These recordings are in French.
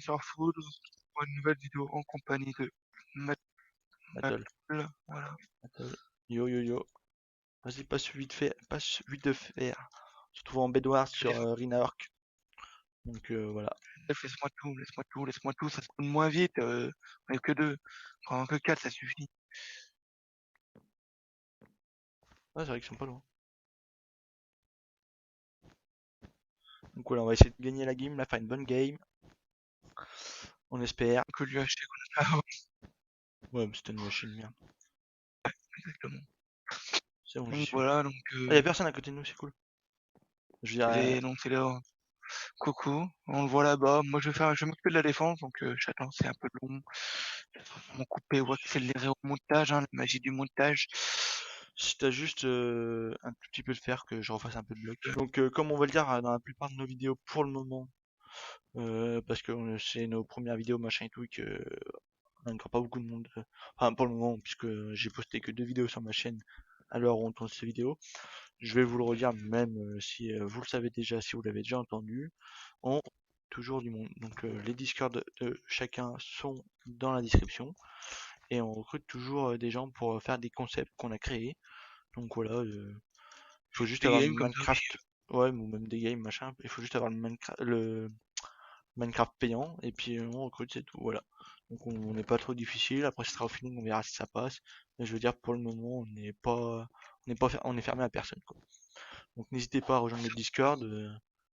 Mr. Food pour une nouvelle vidéo en compagnie de Battle. Voilà. Battle. Yo yo yo. Vas-y, passe vite fait, passe vite de faire. On se trouve en Bedwars sur Rina Orc. Donc voilà. Laisse-moi tout, ça se tourne moins vite. On est que deux. Enfin, que quatre, ça suffit. Ah, c'est vrai qu'ils sont pas loin. Donc voilà, on va essayer de gagner la game, là, faire une bonne game. On espère. Que lui acheter qu'on a pas. Ouais, mais c'était une machine, merde. Exactement. C'est bon, j'y Donc suis. voilà, donc Ah, y'a personne à côté de nous, c'est cool. Je dirais. c'est là. Coucou, on le voit là-bas. Moi, je vais m'occuper de la défense, donc j'attends. C'est un peu long. Mon coupé ou accéléré au montage, hein, la magie du montage. Si t'as juste un tout petit peu de fer, que je refasse un peu de bloc. Donc, comme on va le dire dans la plupart de nos vidéos pour le moment, parce que c'est nos premières vidéos, machin et tout, et que on n'a encore pas beaucoup de monde. Enfin, pour le moment, puisque j'ai posté que 2 vidéos sur ma chaîne à l'heure où on tourne ces vidéos. Je vais vous le redire, même si vous le savez déjà, si vous l'avez déjà entendu. On toujours du monde. Donc, les Discord de chacun sont dans la description. Et on recrute toujours des gens pour faire des concepts qu'on a créés. Donc voilà, il faut juste Des avoir le games comme ça. Minecraft, ouais, ou même des games, machin. Il faut juste avoir le Minecraft payant, et puis on recrute, c'est tout, voilà. Donc on n'est pas trop difficile, après ce sera au feeling, on verra si ça passe. Mais je veux dire, pour le moment, on est fermé à personne, quoi. Donc n'hésitez pas à rejoindre le Discord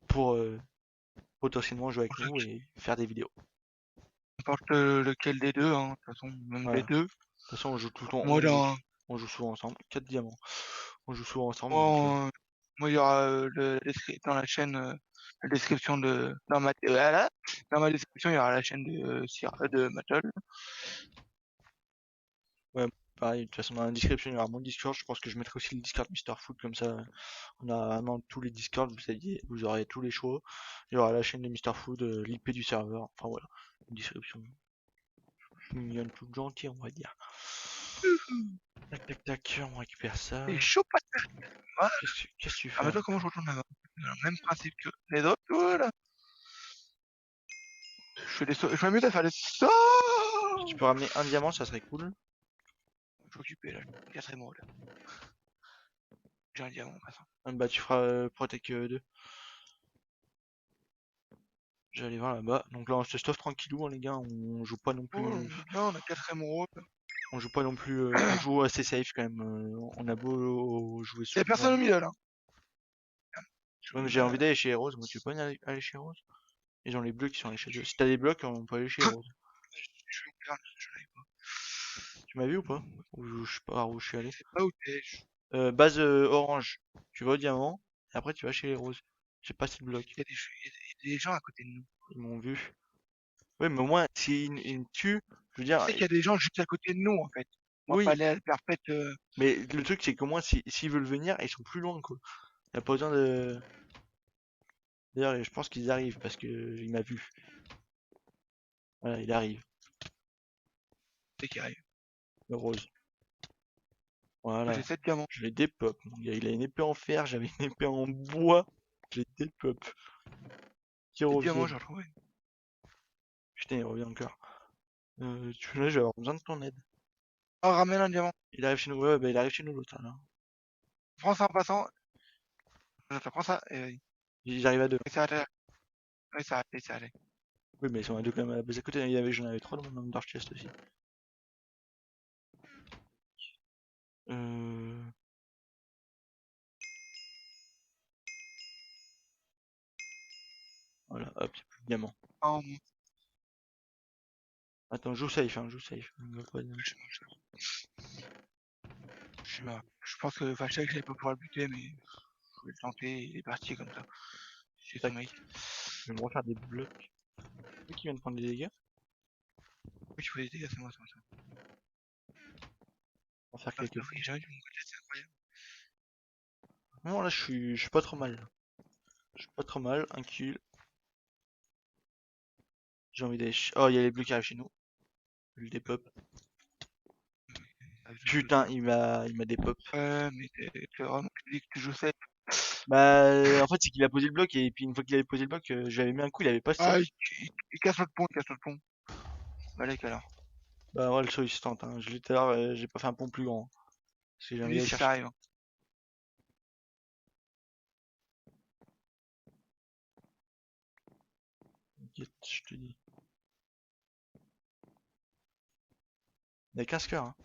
pour potentiellement jouer avec nous et faire des vidéos. N'importe lequel des deux, hein. De toute façon, même Voilà. les De deux. toute façon, on joue tout le temps, Moi, dans, on joue souvent ensemble. 4 diamants. On joue souvent ensemble, donc moi, moi, il y aura dans la chaîne, la description de, voilà. Dans ma description, il y aura la chaîne de Mattel. ouais, pareil, de toute façon, dans la description, il y aura mon Discord. Je pense que je mettrai aussi le Discord Mister Foot, comme ça, on a vraiment tous les Discords, vous aurez tous les choix. Il y aura la chaîne de Mister Food, l'IP du serveur, enfin voilà, une description mignonne, toute gentille, on va dire. Tac, tac, tac, on récupère ça. C'est chaud patate. Voilà. Qu'est-ce que tu Ah, fais mais là? toi, comment je retourne là-bas? Le même principe que les autres, voilà. Je m'amuse à faire des sauts. Si tu peux ramener un diamant, ça serait cool. Je suis occupé là, quatrième rôle. J'ai un diamant en passant. Ah, bah tu feras Protect 2. Je vais aller voir là-bas. Donc là on se stuff tranquillou, hein, les gars, on joue pas non Oh, plus. là, on a quatrième rôle. On joue pas non plus. On joue assez safe quand même. On a beau jouer Y'a souvent. personne au milieu là. Ouais, mais j'ai envie d'aller chez Heroes. Moi, tu peux pas aller chez Heroes? Ils ont les bleus qui sont allés chez eux. Si t'as des blocs, on peut aller chez Heroes. Je vais me faire, je l'avais pas. Tu m'as vu ou pas? Ou je sais pas où je suis allé. Je sais pas où t'es. Base orange. Tu vas au diamant. Et après, tu vas chez les roses. J'ai pas assez de blocs. Il y a des gens à côté de nous. Ils m'ont vu. Ouais, mais au moins, s'ils ils me tuent, je veux Je dire, sais qu'il y a des gens juste à côté de nous en fait. On va pas oui. aller à la perpète. Mais le truc, c'est qu'au moins, s'ils veulent venir, ils sont plus loin, quoi. Y a pas besoin de. D'ailleurs, je pense qu'ils arrivent parce que il m'a vu. Voilà, il arrive. C'est qui arrive. Le rose. Moi j'ai Voilà. 7 diamants. Je l'ai dépop. Mon gars, il a une épée en fer, j'avais une épée en bois. Je l'ai dépop. Qui 7 diamants, reviennent. j'ai retrouvé. Putain, il revient encore. Là, je vais avoir besoin de ton aide. Oh, ramène un diamant. Il arrive chez nous. Ouais, bah il arrive chez nous l'autre là. Prends ça en passant. Je te prends ça et vas-y. Ils arrivent à deux. Et c'est à terre. Oui, ça a été, ça allait. Oui, mais ils sont à deux quand même à la base à côté. J'en avais trois dans mon Dark Chest aussi. Euh... Voilà, hop, y'a plus de diamants. Oh, Attends, joue safe, hein, joue safe. On va pas- je sais pas. Je pense que Vachek, j'allais pas pouvoir le buter, mais je vais le tenter. Il est parti comme ça. C'est son Tac, mec. je vais me refaire des blocs. Qui vient de prendre des dégâts? Oui, je fais des dégâts, c'est moi, c'est moi. On va faire Parce que quelques. oui, jamais vu mon côté, c'est incroyable. Non, là, je suis pas trop mal. Je suis pas trop mal. Un kill. J'ai envie d'aller. Oh, il y a les bleus qui arrivent chez nous. Je le dépop. Ah, Putain, il m'a dépop. mais t'es vraiment, tu dis que tu joues safe. Bah, en fait, c'est qu'il a posé le bloc et puis une fois qu'il avait posé le bloc, j'avais mis un coup, il avait pas Ah, set. il casse notre pont, il casse notre pont. Balek alors. Bah, ouais, le saut il se tente, hein. Je l'ai tout à l'heure, j'ai pas fait un pont plus grand. Parce que j'ai Tu envie me dis d'aller si ça chercher. arrive, hein. T'inquiète, je te dis. Il y a 15 cœurs, hein.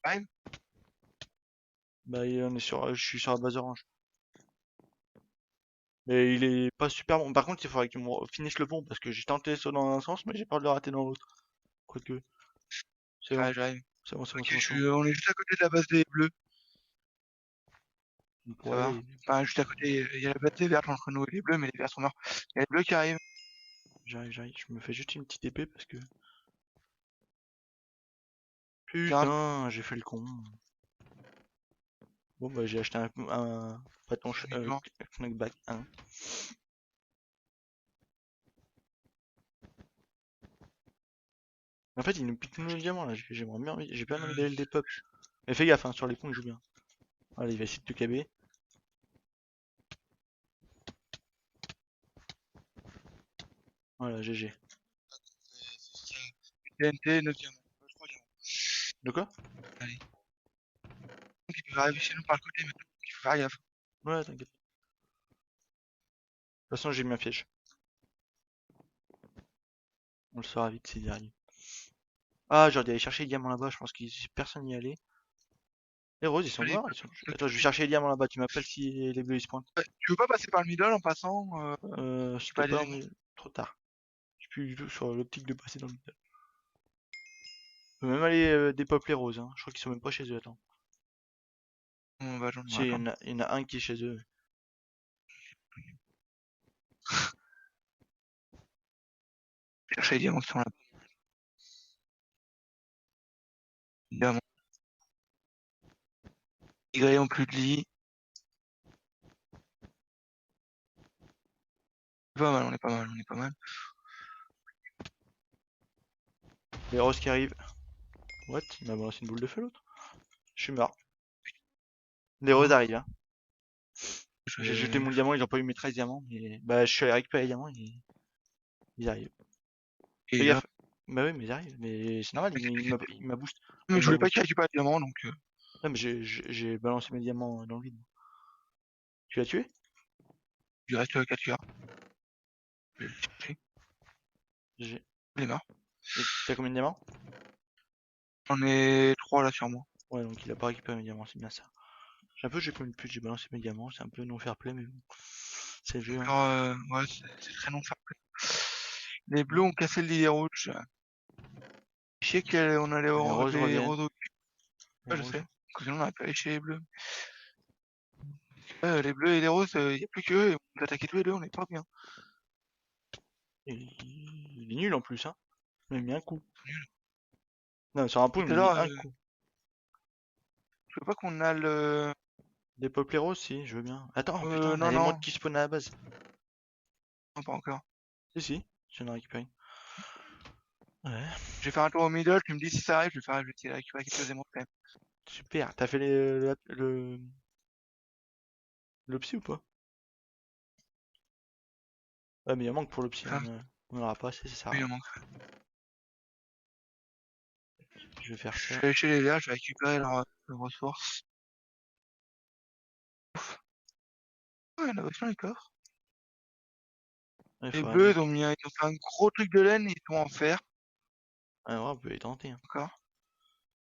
Ça arrive? Bah, on est sur, je suis sur la base orange. Mais il est pas super bon. Par contre, il faudrait qu'il me finisse le pont parce que j'ai tenté ça dans un sens, mais j'ai peur de le rater dans l'autre. Quoique, c'est bon, J'arrive. c'est bon, c'est bon, Ok, c'est bon, c'est bon. on est juste à côté de la base des bleus. On Ça pourrait y va. aller. Enfin, juste à côté, il y a la base des verts entre nous et les bleus, mais les verts sont morts. Il y a les bleus qui arrivent. J'arrive, j'arrive. Je me fais juste une petite épée parce que. Tiens, Putain, j'ai fait le con. Bon, bah, j'ai acheté un bâton j'ai mis blanc. knockback 1. En fait, il nous pique nous le diamant là. J'aimerais bien, j'ai bien envie d'aller le dépop. Mais fais gaffe, hein, sur les ponts, il joue bien. Allez, il va essayer de te caber. Voilà, GG. TNT, 9 diamants. 3 diamants. De quoi? Allez. Donc, il peut arriver chez nous par le côté maintenant. Il faut faire gaffe. Ouais, t'inquiète. De toute façon, j'ai mis un piège. On le saura vite s'il y arrive. Ah, j'aurais dû aller chercher les diamants là-bas, je pense que personne n'y allait. Les roses, ils sont Allez, morts, Attends, je vais chercher les diamants là-bas, tu m'appelles si les bleus ils se pointent. tu veux pas passer par le middle en passant tu peux C'était aller pas les monts. trop tard. Je suis plus du tout sur l'optique de passer dans le middle. On peut même aller dépop les roses, hein. Je crois qu'ils sont même pas chez eux, attends. On va attendre. Si, il y en a un qui est chez eux. Chercher les diamants qui sont là. Diamants. Y ont plus de lit. Pas mal, on est pas mal, on est pas mal. Les roses qui arrivent. What? Il m'a balancé une boule de feu l'autre. Je suis mort. Les roses Mort. arrivent, hein. Je J'ai jeté vais... mon diamant, ils ont pas eu mes 13 diamants. Mais... Bah, je suis allé récupérer les diamants, ils arrivent. Fais Et là. gaffe. Bah oui, mais ils arrivent. Mais c'est normal, il m'a boost. Mais Il je m'a voulais pas boost. qu'il récupère les diamants donc. Non, mais j'ai balancé mes diamants dans le vide. Tu l'as tué? Il reste 4 cœurs. Je vais le chercher. J'ai. Il est mort. Et t'as combien de diamants? J'en ai 3 là sur moi. Ouais, donc il a pas récupéré mes diamants, c'est bien ça. J'ai un peu, j'ai comme une pute, j'ai balancé mes diamants, c'est un peu non fair play, mais bon. C'est le jeu, hein. Alors, ouais, c'est très non fair play. Les bleus ont cassé le lit des rouges. Je sais qu'on allait Les roses les reviennent. roses au cul. Les Ouais, je sais. roses. Parce que sinon on aurait pu aller chez les bleus. Les bleus et les roses, y a plus qu'eux et on peut attaquer tous les deux, on est pas bien. Il est nul en plus, hein. Il m'a mis un coup. Ils sont nuls. Non, sur un pot, Tout il à m'a mis l'heure, un coup. je veux pas qu'on a le. Des pop les roses, si, je veux bien. Attends, putain, on a Non, les montres non, qui spawnent à la base. non, pas encore. Si, si, je viens de récupérer. Ouais, Je vais faire un tour au middle, tu me dis si ça arrive, je vais essayer de récupérer quelques émeraudes quand même. super. T'as fait le psy ou pas? Ouais, mais il en manque pour le psy, Ça, on en aura pas assez, ça sert à oui, il rien. en manque. Je vais faire Je ça. vais aller chez les verts, je vais récupérer leurs ressources. Ouais, il y en a vachement les coffres. Ouais, il Les faudrait bleus, aller. ils ont fait un gros truc de laine, ils sont en fer, Ouais, ouais, on peut les tenter, hein. encore.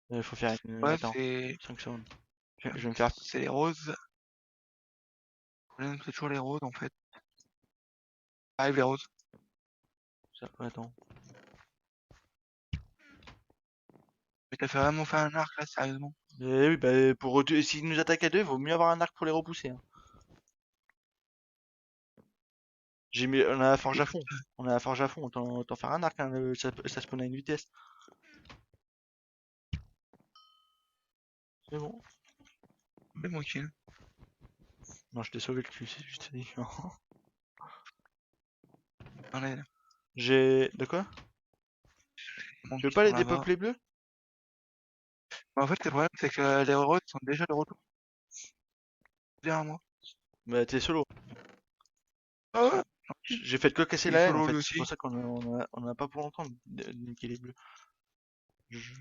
Il faut faire une. Ouais, Attends, 5 secondes. Je vais me faire. c'est les roses. Le problème, c'est toujours les roses en fait. Arrive les roses. Attends. Mais t'as fait vraiment fait un arc là, sérieusement. Eh oui, bah, s'ils nous attaquent à deux, il vaut mieux avoir un arc pour les repousser, hein. On a la forge à fond. On a la forge à fond, autant faire un arc, hein, ça spawn à une vitesse. C'est bon. Mais moi qui. Non, je t'ai sauvé le cul, c'est juste différent. On est J'ai. De quoi? bon, Tu veux qui pas sont les là-bas. dépeupler bleus? En fait, le problème, c'est que les reroutes sont déjà de retour derrière moi. Bah, t'es solo. Ah ouais? J'ai fait que casser Il est la haine en solo lui fait. C'est pour aussi. ça qu'on a pas pour longtemps de niquer les bleus. Je-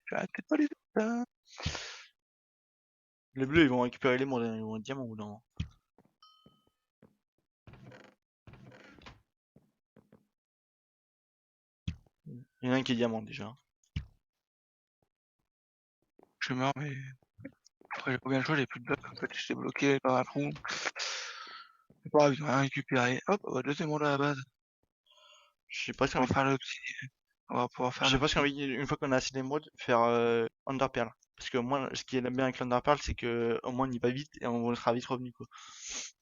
J'arrête pas les autres. Les bleus ils vont récupérer les mondes, hein, ils vont être diamants ou non. Il y en a un qui est diamant déjà. Je meurs, mais après, j'ai pas bien joué, j'ai plus de blocs. En fait, j'étais bloqué par un trou. C'est pas grave, ils ont rien récupéré. Hop, on va deuxième monde à la base. J'ai presque On va envie, faire l'obsidienne. On va pouvoir faire j'ai presque l'obsidienne. envie, une fois qu'on a assez d'émeraudes, faire Underpearl. Parce que moi, ce qui est bien avec l'Underpearl, c'est que au moins on y va vite et on sera vite revenu quoi.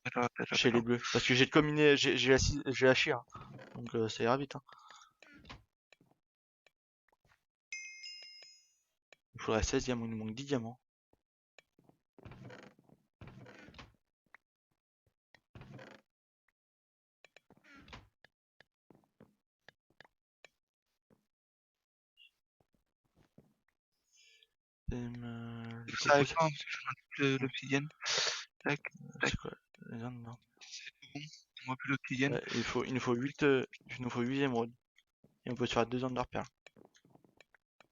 Peut-être, Chez les attends. bleus. Parce que j'ai de combiné, j'ai la Shira. Donc ça ira vite. Hein. Il faudrait 16 diamants, il nous manque 10 diamants. Les Ça cocos, avec moi, parce que je demande plus ouais, l'obsidienne. Tac, tac. c'est quoi? Non. C'est tout bon. On voit plus l'obsidienne. Ouais, il nous faut 8 émeraudes. Et on peut se faire 2 Underpearl.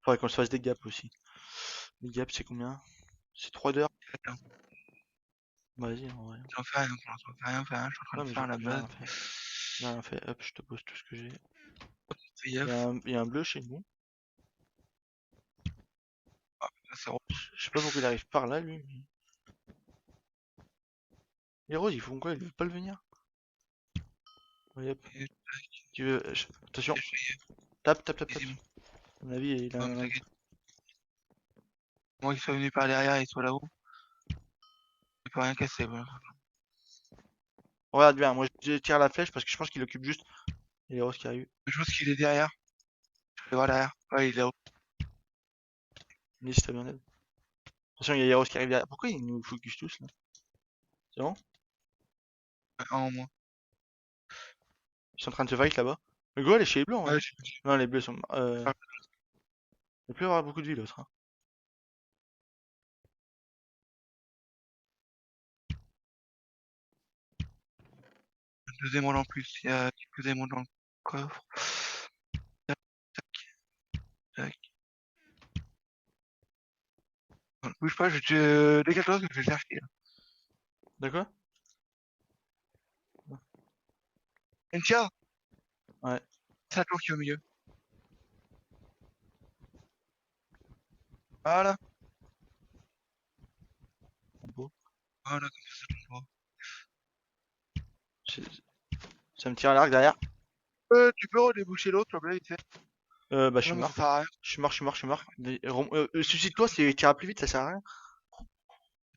Faudrait qu'on se fasse des gaps aussi. Les gaps, c'est combien? C'est 3 d'heures? Attends, Vas-y, en vrai. j'en fais rien pour l'instant. J'en fais rien. Je suis en train Non, de mais faire la j'ai base. rien fait. J'ai rien fait. Hop, je te pose tout ce que j'ai. Fais gaffe. Il y a un bleu chez nous. Ah, ça, c'est rose. Je sais pas pourquoi il arrive par là, lui. Mais... Les roses, ils font quoi? Ils veulent pas le venir? Ouais, hop. Et Tu veux... Attention. je fais gaffe. Tape. Easy. À mon avis, il a Ouais, mais un... t'inquiète. Moi, qu'il soit venu par derrière, il soit là-haut. Il peut rien casser, voilà. Regarde bien, moi je tire la flèche parce que je pense qu'il occupe juste. Il y a les roses qui arrivent. Je pense qu'il est derrière. Je vais voir derrière. Ouais, il est là-haut. Mais si t'as bien d'aide. Attention, il y a les roses qui arrivent derrière. Pourquoi ils nous focus tous là? C'est bon? Ouais, un en moins. Ils sont en train de se fight là-bas. Le go, elle est chez les bleus en vrai. Ouais, Hein. Non, les bleus sont. Il peut y avoir beaucoup de vie l'autre. Hein. deuxième monde en plus. Il y a quelques émeraudes dans le coffre. Tac, tac. Bouge pas, je te décale-toi que je vais chercher là. D'accord? Entia, Ouais. c'est la tour qui est au milieu. Voilà. Beau. Voilà, comme ça, c'est bon. C'est- Ça me tire à l'arc derrière. Tu peux redéboucher l'autre, s'il te plaît, vite fait. Bah, je suis Non, mais ça mort. sert à rien. Je suis mort. Suicide-toi, c'est tire plus vite, ça sert à rien.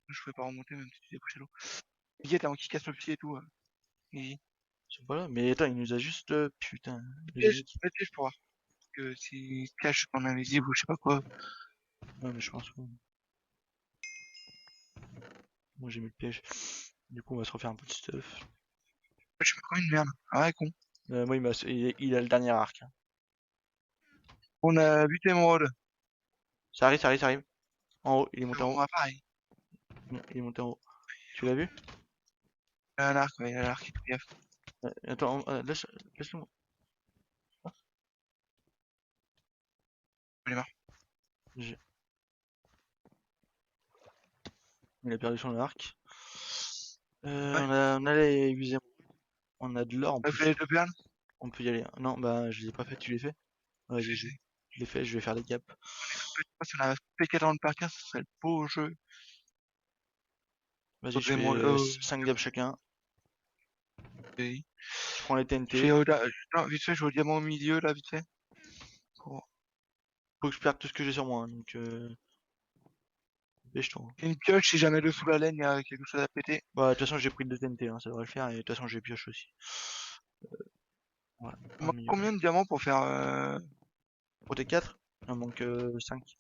Je pouvais pas remonter même si tu débouchais l'eau. T'inquiète, avant qu'il casse le pied et tout. Easy. Voilà, mais attends, il nous a juste. Putain, le Piège, nique. le piège pour voir. Que s'il se cache en invisible ou je sais pas quoi. Ouais, mais je pense que. Moi, j'ai mis le piège. Du coup, on va se refaire un peu de stuff. Je me prends une merde. Ah ouais, con. Moi, il a le dernier arc. Hein. On a 8 émeraudes. Ça arrive, ça arrive. En haut, il est C'est monté en bon, haut. pareil. Non, il est monté en haut. Tu l'as vu? Il a un arc, ouais, il a l'arc, fais gaffe. Attends, laisse-le moi. Il est mort. J'ai- Il a perdu son arc. Ouais. On a les 8 On a de l'or en On a fait les plus. deux perles. On peut y aller. Non, bah, je les ai pas fait. Tu les fais? Ouais, Je GG. sais. Je les fais, je vais faire des gaps. Si on a fait 4 ans de partir, ce serait le beau jeu. Vas-y, Aux je émeraudes. fais 5 gaps chacun. Oui. Je prends les Je fais TNT. non, vite fait, je vais au diamant au milieu, là, vite fait. Pour... Faut que je perde tout ce que j'ai sur moi. Hein, donc, dépêche-toi. Hein. Une pioche, si jamais dessous la laine, il y a quelque chose à péter. Bah, de toute façon, j'ai pris 2 TNT. Hein, ça devrait le faire. Et de toute façon, j'ai pioche aussi. Voilà, Il un manque million. combien de diamants pour faire Pour tes 4, il en manque 5.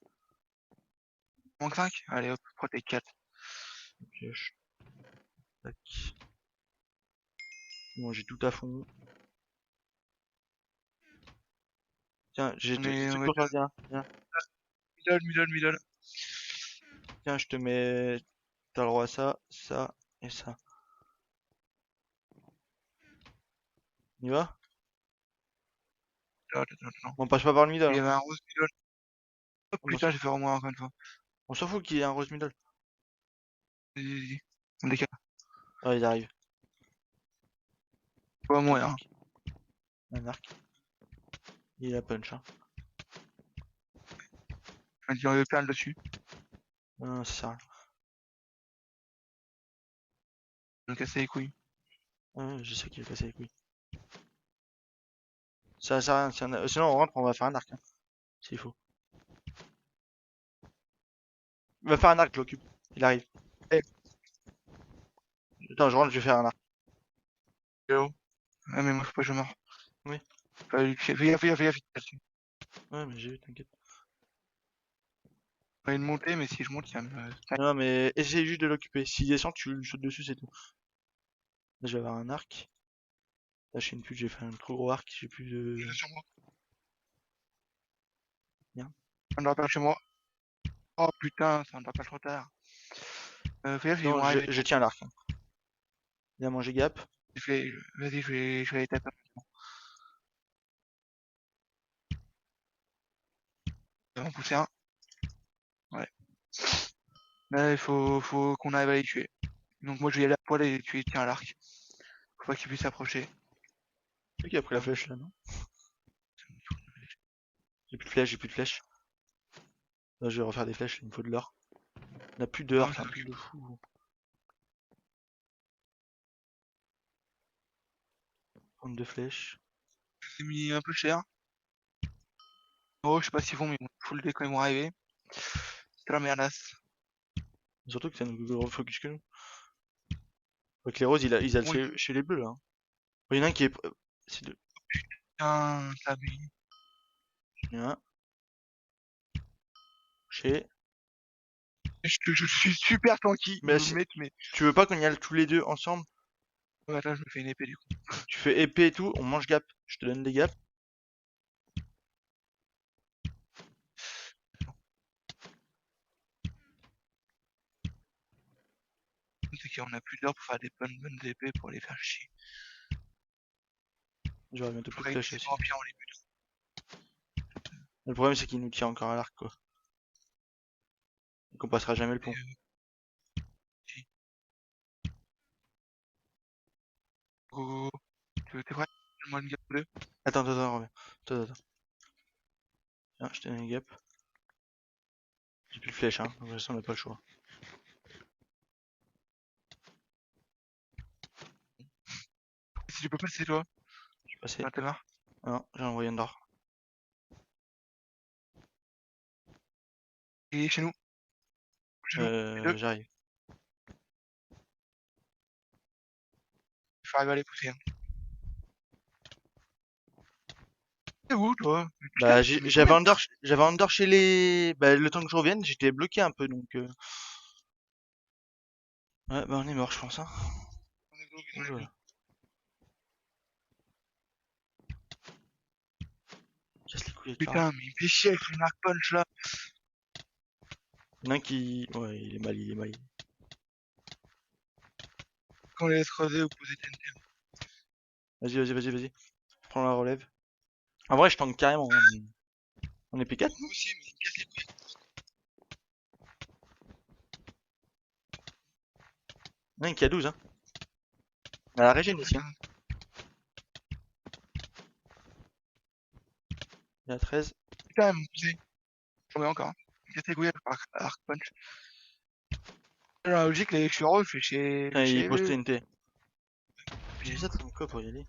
Manque 5? Allez hop, protect 4. Pioche. Tac. Bon, j'ai tout à fond. Tiens, j'ai On des est, trucs on est pour toi, viens. Viens. middle. Tiens, je te mets. T'as le droit à ça, ça et ça. On y va? Attends. On passe pas par le middle, Il y hein. avait un rose middle. Oh On putain, s'en j'ai fait remonter encore une fois. on s'en fout qu'il y ait un rose middle. Vas-y. On décale. Ah, il arrive. Faut pas Un mourir. Hein. arc. Un arc. Il a punch, hein. On dit on veut plein dessus. Non, ça sert à rien. On me casser les couilles. Ouais, je sais qu'il a cassé les couilles. Ça sert à rien. Sinon, on rentre, on va faire un arc, hein, s'il faut. Il va faire un arc, je l'occupe. Il arrive. Eh, Attends, je rentre, je vais faire un arc. yo. Ah, mais moi, faut pas que je meure. Oui. Fais gaffe. Ouais, mais j'ai vu, t'inquiète. On va une montée, mais si je monte, il va me. Non, mais essaye juste de l'occuper. S'il descend, tu le sautes dessus, c'est tout. Là, je vais avoir un arc. Là, je sais une pute, j'ai fait un trop gros arc, j'ai plus de. Il est sur moi. Merde. On doit pas chez moi. Oh putain, ça on doit pas trop tard. Fais gaffe, ils Non, vont arriver. je tiens l'arc, hein. Il a mangé gap. Vas-y, je vais les taper. Ils vont pousser un. Ouais. Là, faut qu'on arrive à les tuer. Donc moi, je vais y aller à poil et tu tiens à l'arc. Faut pas qu'ils puissent s'approcher. C'est qui a pris la flèche là, non? J'ai plus de flèches, j'ai plus de flèches. Là, je vais refaire des flèches, il me faut de l'or. On a plus d'or, Non, c'est ça un truc s'occupe. de fou. Prendre deux flèches. C'est mis un peu cher. Oh, je sais pas s'ils vont, mais ils vont full dé quand ils vont arriver. C'est la merdasse. Surtout que ça nous refocus que nous. Avec les roses, ils allent Bon, chez les bleus là, hein. Il y en a un qui est. C'est deux. putain, t'as vu. Il y en a un. Chez. Je suis super tanky. Ils Mais me mettent, mais. tu veux pas qu'on y aille tous les deux ensemble? Oh, attends, je me fais une épée du coup. Tu fais épée et tout, on mange gap. Je te donne des gaps. C'est qu'on a plus d'heures pour faire des bonnes épées pour les faire chier. J'aurai bientôt plus de Faudrait flèches essayer aussi. en pire, on les bute. Le problème c'est qu'il nous tire encore à l'arc quoi. Donc on passera jamais le pont. Si. Go. T'es prêt? Donne-moi une gap 2. Attends, reviens. Attends. Tiens, je te donne une gap. J'ai plus de flèches, hein. De toute façon, on n'a pas le choix. Si tu peux passer toi. Je suis passé. Ah, t'es marre. Ah non, j'ai envoyé un d'or. Il est chez nous. Chez nous. Les deux. J'arrive. Je vais arriver à les pousser. Hein. T'es où toi? Putain, Bah, tu mets combien de temps? j'avais un d'or chez les. Bah, le temps que je revienne, j'étais bloqué un peu donc. Ouais, bah, on est mort, je pense, hein. On est bloqué, on est Oula. bloqué. Casse les couilles avec Putain, l'arc. mais il me fait chier avec son arc punch là. Il y en a un qui. Ouais, il est mal. Quand on les laisse creuser ou poser TNT. Vas-y. Prends la relève. En vrai, je tank carrément, hein, mais. On est P4, Moi non? aussi, mais il me casse les couilles. Il y en a un qui a 12, hein. On a la régène ici, hein. Il y a 13. Putain, ils m'ont poussé. J'en mets encore. Il me casse les couilles avec arc punch. Dans la logique, les je suis heureux, je suis Putain, il chez pose eux. TNT. J'ai ça comme quoi pour y aller.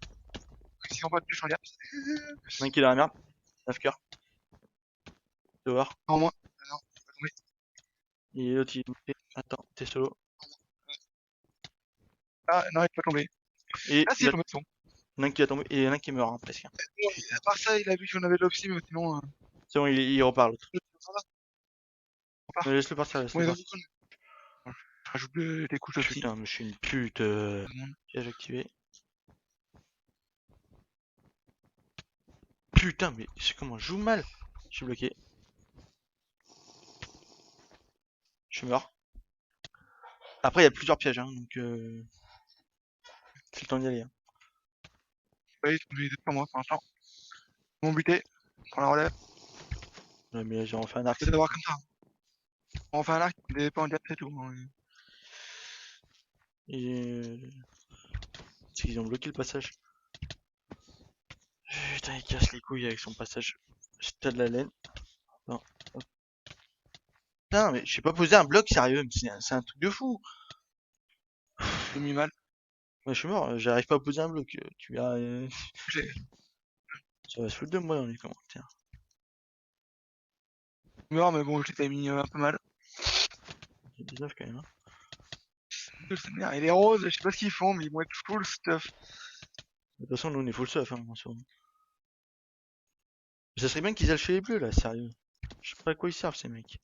Si on pas de plus, je regarde. Il y en a un qui est dans la merde. 9 cœurs. Dehors. En moins. Ah non, il va tomber. Et l'autre il est monté. Attends, t'es solo. Ah non, il est pas tombé. Et Ah si, il il y est tombé, c'est bon. en a un qui a tombé. Et il y en a un qui meurt, hein, presque. Bon, à part ça, il a vu qu'on avait de l'oxy, mais sinon. C'est bon, il repart l'autre. repart. Laisse-le partir, Bon, laisse-le il va partir. je rajoute des couches aussi. Putain, mais je suis une pute. Piège activé. Putain, mais c'est comment je joue mal. Je suis bloqué. Je suis mort. Après, il y a plusieurs pièges, hein, donc c'est le temps d'y aller. Hein. Ouais, ils sont obligés de sur moi pour l'instant. Ils m'ont buté. Prends la relève. Ouais, mais j'ai refait un arc. C'est d'avoir comme ça. On fait un arc, des pas en diable, c'est tout. Hein. Et... C'est qu'ils ont bloqué le passage. Putain, il casse les couilles avec son passage. T'as de la laine. Non. Putain, mais j'ai pas posé un bloc sérieux, mais c'est un truc de fou. J'ai mis mal. Ouais, je suis mort, j'arrive pas à poser un bloc. Tu verras. J'ai Ça va se foutre de moi dans les commentaires. mort, mais bon, je t'ai mis un peu mal. J'ai 19 quand même. Hein. Et les roses, je sais pas ce qu'ils font, mais ils vont être full stuff. De toute façon, nous on est full stuff, hein, en soi. Mais ça serait bien qu'ils aillent chez les bleus là, sérieux. Je sais pas à quoi ils servent ces mecs.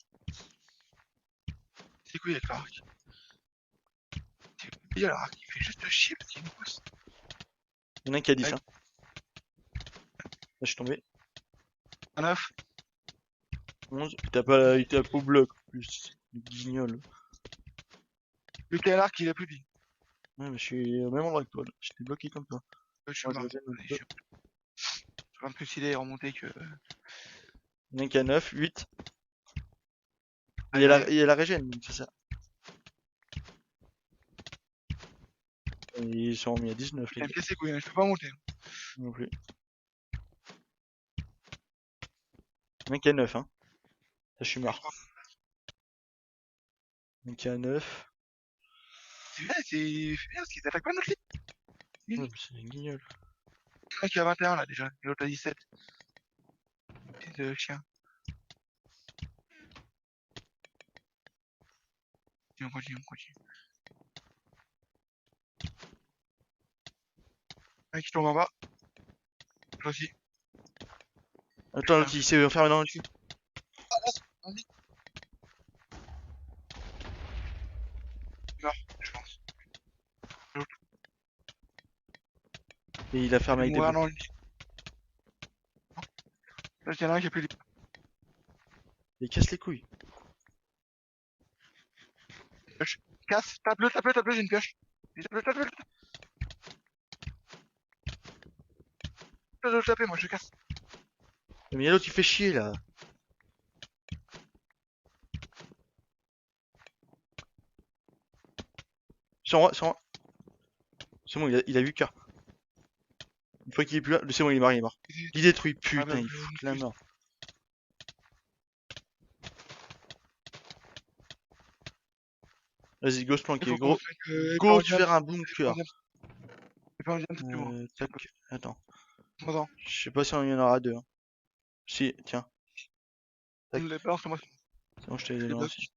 C'est quoi avec l'arc? Il y a l'arc, il fait juste chier parce qu'il me pousse. Y'en a un qui a 10, Ouais. hein. Là, je suis tombé. Un 9. 11. Il tape au bloc, en plus. Le guignol. Lui qui a l'arc, il a plus de vie. Ouais, mais je suis au même endroit que toi, là. J'étais bloqué comme toi. Je suis Moi, je mort. reviens un Allez, peu. je suis un peu plus stylé et remonter que. Il y en a un qui a 9, 8. Allez, Il y a la régène, donc c'est ça. Et ils sont remis à 19, les t'as me gars. cassé les couilles, hein, je peux pas monter. Non plus. Il y en a un qui a 9, hein. Ça, je suis mort. Il y en a un qui a 9. C'est bien, parce qu'ils attaquent pas notre ligne. Ouais, mais c'est un guignol. Un qui a 21 là déjà, et l'autre a 17. Petit de chien. On continue, on continue. Un qui tombe en bas. Toi aussi. Attends, l'autre, il s'est enfermé dans le cul. Vas-y. Il meurt, je pense. Et il a fermé Il avec va des mourir blocs. dans le lit. Là, il y en a un qui a plus de Il casse les couilles. pioche. Casse, tape-le, j'ai une pioche. Tape-le. Je taper, moi je casse. Mais il y a l'autre qui fait chier là. Sur moi, sur moi. C'est bon, il a 8 cœurs. Une fois qu'il est plus là, c'est bon, il est mort, il est mort. Il détruit, Ah bah, putain, il fout la mort. Vas-y, go se il planquer, faut qu'on gros. se Go te faire un bunker. pas un diable, c'est plus loin. Tac, attends. Attends, Je sais pas si il y en aura deux. Hein. Si, tiens. Tac. les balance moi. C'est bon, je te les ai Les lancés.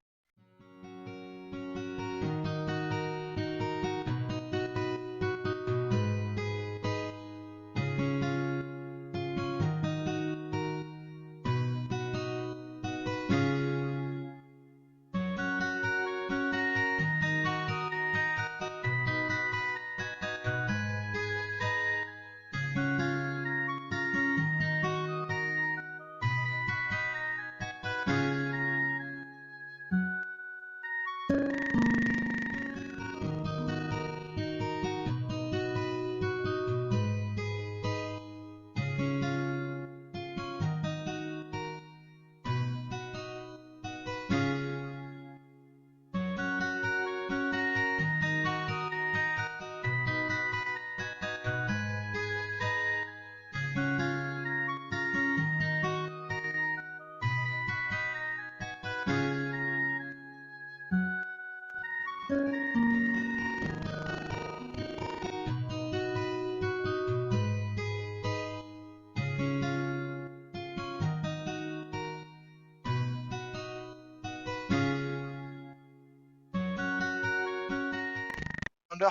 Thunder.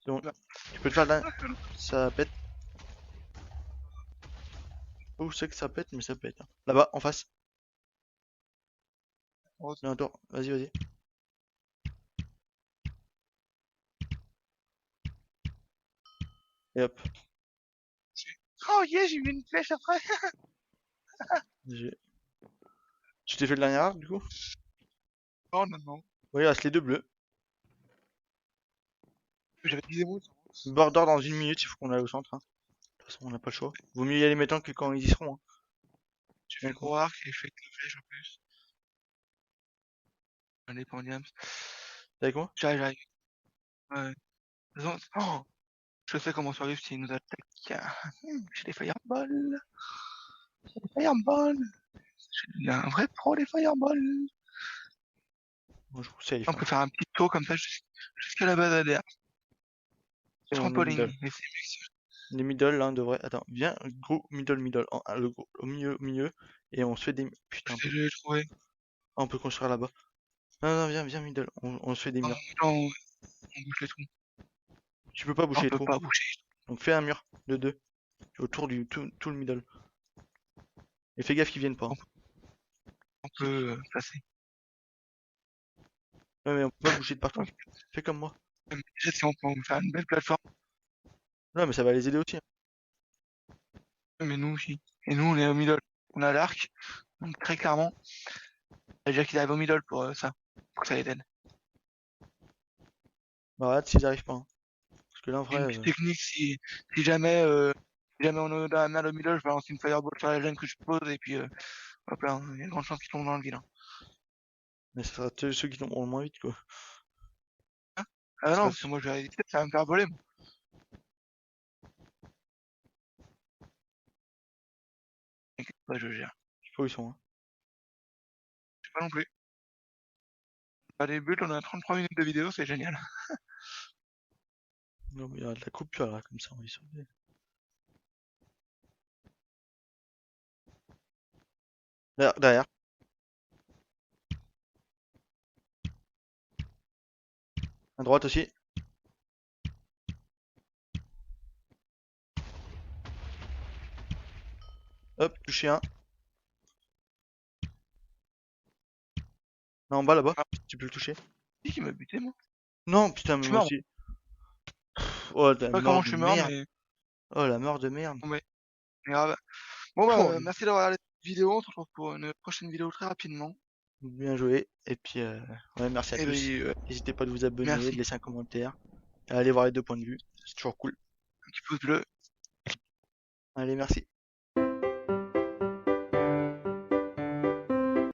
C'est bon. Tu peux le faire là. Ça pète. Oh, je sais que ça pète, mais ça pète. Hein. Là-bas, en face. Rose. Non, attends, vas-y. Et hop. Oh yeah, j'ai vu une flèche après. j'ai- Tu t'es fait le dernier arc du coup? Oh non. Oui, il reste les deux bleus. J'avais 10 émotes. Border dans 1 minute, il faut qu'on aille au centre. Hein. De toute façon, on n'a pas le choix. Vaut mieux y aller maintenant que quand ils y seront. Hein. J'ai fait Bien le con. gros arc et je fais que la flèche en plus. Allez, Pandiams. T'as quoi? J'arrive. Ouais. Oh, je sais comment survivre s'ils nous attaquent. J'ai des fireballs. Des fireballs. Je suis un vrai pro des fireballs. Moi, je trouve safe. On Hein. peut faire un petit tour comme ça jusqu'à la base ADR. Et on est Trampoline. middle. Et c'est mieux. Les middle là, on devrait. Attends, viens, gros middle. Le gros, au milieu. Et on se fait des. Putain, J'ai trouvé. on peut construire là-bas. Non, viens middle. On se fait des Oh, murs. non, on bouge les trous. Tu peux pas On boucher les peut trous. pas bouger. Donc fais un mur de 2. Autour du tout le middle. Et fais gaffe qu'ils viennent pas. Hein. On peut passer. Ouais, mais on peut pas bouger de partout. Fais comme moi. Déjà, si on peut faire une belle plateforme. Non, mais ça va les aider aussi. Hein. Mais nous aussi. Et nous, on est au middle. On a l'arc. Donc, très clairement, ça veut dire qu'ils arrivent au middle pour ça. Pour que ça les aide. Bah, regarde s'ils arrivent pas. Hein. Parce que là, en Une vrai. petite technique, si jamais, si jamais on est dans la merde au middle, je balance une fireball sur la gêne que je pose et puis hop là, il y a de grandes chances qu'ils tombent dans le vide. Hein. Mais ce sera ceux qui tomberont le moins vite, quoi. Ah Ce non, sera parce que moi je vais résister, ça va me faire voler. Moi. T'inquiète pas, je gère. Je sais pas où ils sont. Hein. Je sais pas non plus. Pas des buts, on a 33 minutes de vidéo, c'est génial. Non, mais il y a de la coupure là, comme ça, on va y sauver. Derrière. À droite aussi. Hop, touché un. Non, en bas là-bas. Ah, Tu peux le toucher. qui m'a buté moi? Non, putain, mais Je suis moi mort. aussi. Oh, Je sais la pas mort comment je de suis mort, merde. mais Oh, la mort de merde. bon, mais grave. Bon Oh, bah, merci d'avoir regardé cette vidéo, on se retrouve pour une prochaine vidéo très rapidement. bien joué. Et puis, ouais, merci à Et tous. puis, N'hésitez pas de vous abonner, de merci. laisser un commentaire. Et allez voir les deux points de vue. C'est toujours cool. Un petit pouce bleu. Allez, merci.